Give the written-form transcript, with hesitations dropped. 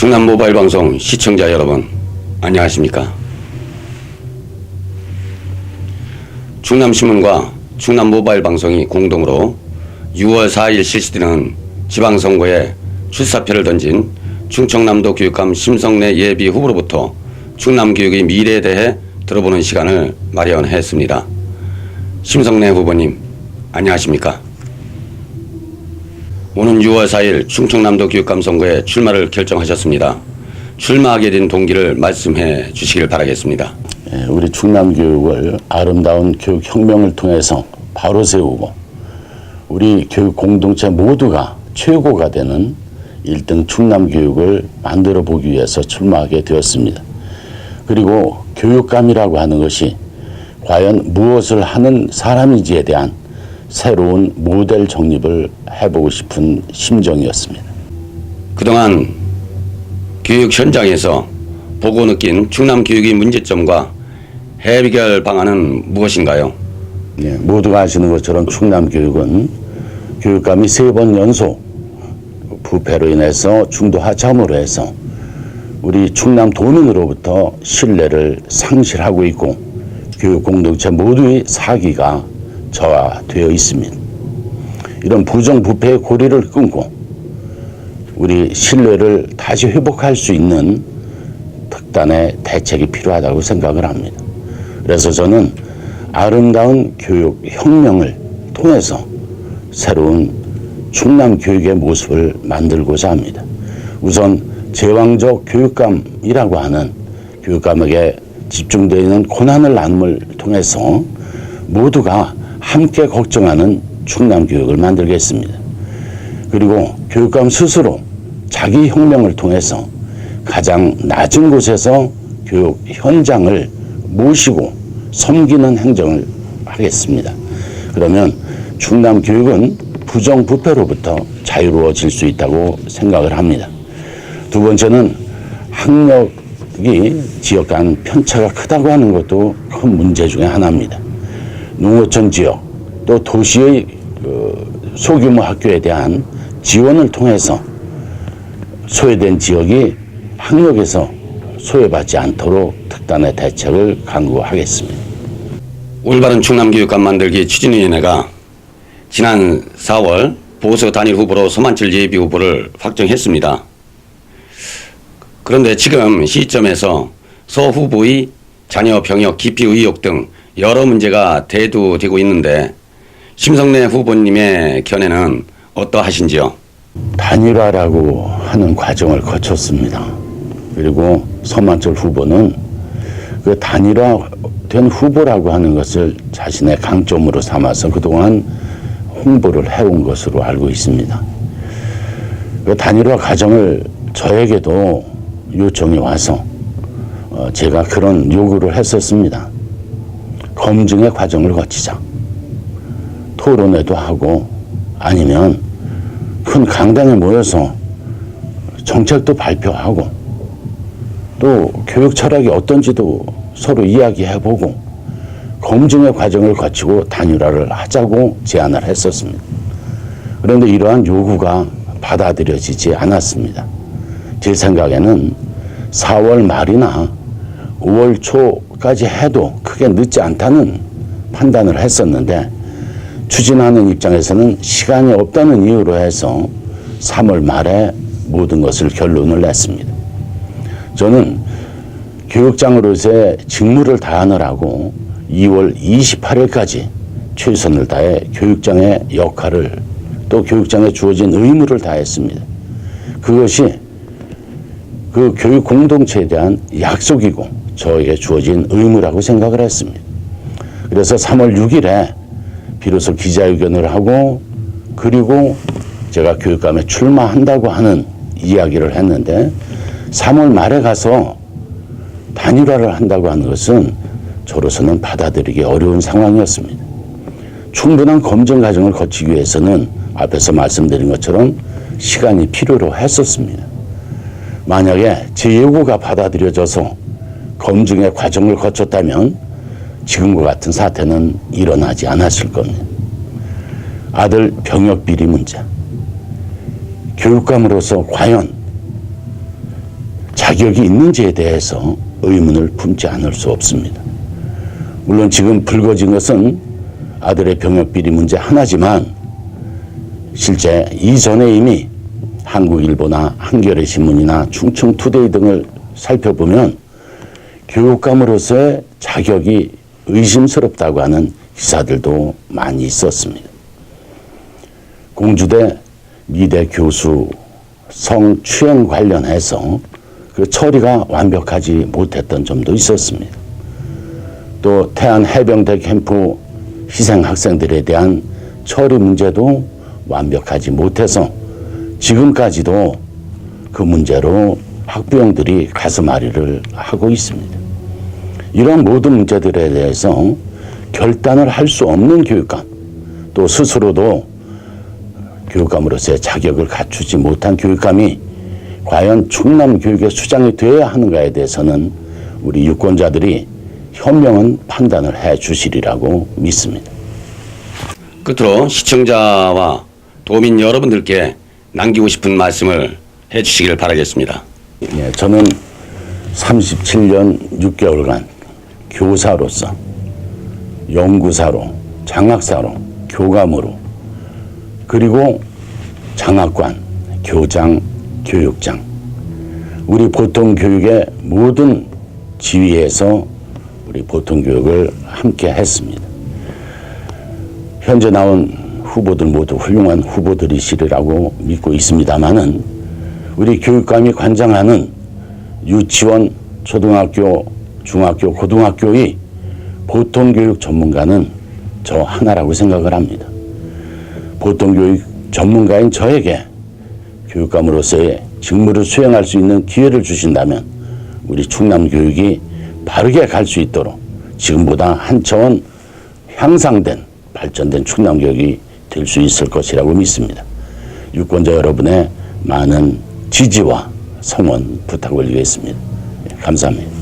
충남 모바일 방송 시청자 여러분, 안녕하십니까? 충남신문과 충남 모바일 방송이 공동으로 6월 4일 실시되는 지방선거에 출사표를 던진 충청남도 교육감 심성래 예비 후보로부터 충남교육의 미래에 대해 들어보는 시간을 마련했습니다. 심성래 후보님, 안녕하십니까? 오는 6월 4일 충청남도 교육감 선거에 출마를 결정하셨습니다. 출마하게 된 동기를 말씀해 주시길 바라겠습니다. 우리 충남교육을 아름다운 교육혁명을 통해서 바로 세우고 우리 교육 공동체 모두가 최고가 되는 1등 충남교육을 만들어 보기 위해서 출마하게 되었습니다. 그리고 교육감이라고 하는 것이 과연 무엇을 하는 사람인지에 대한 새로운 모델 정립을 해보고 싶은 심정이었습니다. 그동안 교육 현장에서 보고 느낀 충남 교육의 문제점과 해결 방안은 무엇인가요? 모두가 아시는 것처럼 충남 교육은 교육감이 3번 연속 부패로 인해서 중도 하차함으로 해서 우리 충남 도민으로부터 신뢰를 상실하고 있고 교육 공동체 모두의 사기가 저하되어 있습니다. 이런 부정부패의 고리를 끊고 우리 신뢰를 다시 회복할 수 있는 특단의 대책이 필요하다고 생각을 합니다. 그래서 저는 아름다운 교육 혁명을 통해서 새로운 충남 교육의 모습을 만들고자 합니다. 우선 제왕적 교육감이라고 하는 교육감에게 집중되어 있는 고난을 나눔을 통해서 모두가 함께 걱정하는 충남 교육을 만들겠습니다. 그리고 교육감 스스로 자기 혁명을 통해서 가장 낮은 곳에서 교육 현장을 모시고 섬기는 행정을 하겠습니다. 그러면 충남 교육은 부정부패로부터 자유로워질 수 있다고 생각을 합니다. 두 번째는 학력이 지역 간 편차가 크다고 하는 것도 큰 문제 중에 하나입니다. 농어촌 지역 또 도시의 소규모 학교에 대한 지원을 통해서 소외된 지역이 학력에서 소외받지 않도록 특단의 대책을 강구하겠습니다. 올바른 충남교육감 만들기 추진위원회가 지난 4월 보수 단일 후보로 서만철 예비 후보를 확정했습니다. 그런데 지금 시점에서 서 후보의 자녀 병역 기피 의혹 등 여러 문제가 대두되고 있는데 심성래 후보님의 견해는 어떠하신지요? 단일화라고 하는 과정을 거쳤습니다. 그리고 서만철 후보는 그 단일화된 후보라고 하는 것을 자신의 강점으로 삼아서 그동안 홍보를 해온 것으로 알고 있습니다. 그 단일화 과정을 저에게도 요청이 와서 제가 그런 요구를 했었습니다. 검증의 과정을 거치자. 토론회도 하고 아니면 큰 강당에 모여서 정책도 발표하고 또 교육 철학이 어떤지도 서로 이야기해보고 검증의 과정을 거치고 단일화를 하자고 제안을 했었습니다. 그런데 이러한 요구가 받아들여지지 않았습니다. 제 생각에는 4월 말이나 5월 초까지 해도 크게 늦지 않다는 판단을 했었는데 추진하는 입장에서는 시간이 없다는 이유로 해서 3월 말에 모든 것을 결론을 냈습니다. 저는 교육장으로서의 직무를 다하느라고 2월 28일까지 최선을 다해 교육장의 역할을 또 교육장에 주어진 의무를 다했습니다. 그것이 그 교육 공동체에 대한 약속이고 저에게 주어진 의무라고 생각을 했습니다. 그래서 3월 6일에 비로소 기자회견을 하고 그리고 제가 교육감에 출마한다고 하는 이야기를 했는데 3월 말에 가서 단일화를 한다고 하는 것은 저로서는 받아들이기 어려운 상황이었습니다. 충분한 검증 과정을 거치기 위해서는 앞에서 말씀드린 것처럼 시간이 필요로 했었습니다. 만약에 제 요구가 받아들여져서 검증의 과정을 거쳤다면 지금과 같은 사태는 일어나지 않았을 겁니다. 아들 병역 비리 문제, 교육감으로서 과연 자격이 있는지에 대해서 의문을 품지 않을 수 없습니다. 물론 지금 불거진 것은 아들의 병역 비리 문제 하나지만 실제 이전에 이미 한국일보나 한겨레 신문이나 충청투데이 등을 살펴보면 교육감으로서의 자격이 의심스럽다고 하는 기사들도 많이 있었습니다. 공주대 미대 교수 성추행 관련해서 그 처리가 완벽하지 못했던 점도 있었습니다. 또 태안 해병대 캠프 희생 학생들에 대한 처리 문제도 완벽하지 못해서 지금까지도 그 문제로 학부형들이 가슴앓이를 하고 있습니다. 이런 모든 문제들에 대해서 결단을 할 수 없는 교육감, 또 스스로도 교육감으로서의 자격을 갖추지 못한 교육감이 과연 충남 교육의 수장이 되어야 하는가에 대해서는 우리 유권자들이 현명한 판단을 해 주시리라고 믿습니다. 끝으로 시청자와 도민 여러분들께 남기고 싶은 말씀을 해주시기를 바라겠습니다. 예, 저는 37년 6개월간 교사로서, 연구사로, 장학사로, 교감으로, 그리고 장학관, 교장, 교육장, 우리 보통교육의 모든 지위에서 우리 보통교육을 함께 했습니다. 현재 나온 후보들 모두 훌륭한 후보들이시리라고 믿고 있습니다마는 우리 교육감이 관장하는 유치원, 초등학교, 중학교, 고등학교의 보통교육 전문가는 저 하나라고 생각을 합니다. 보통교육 전문가인 저에게 교육감으로서의 직무를 수행할 수 있는 기회를 주신다면 우리 충남교육이 바르게 갈 수 있도록 지금보다 한 차원 향상된 발전된 충남교육이 될 수 있을 것이라고 믿습니다. 유권자 여러분의 많은 지지와 성원 부탁 올리겠습니다. 감사합니다.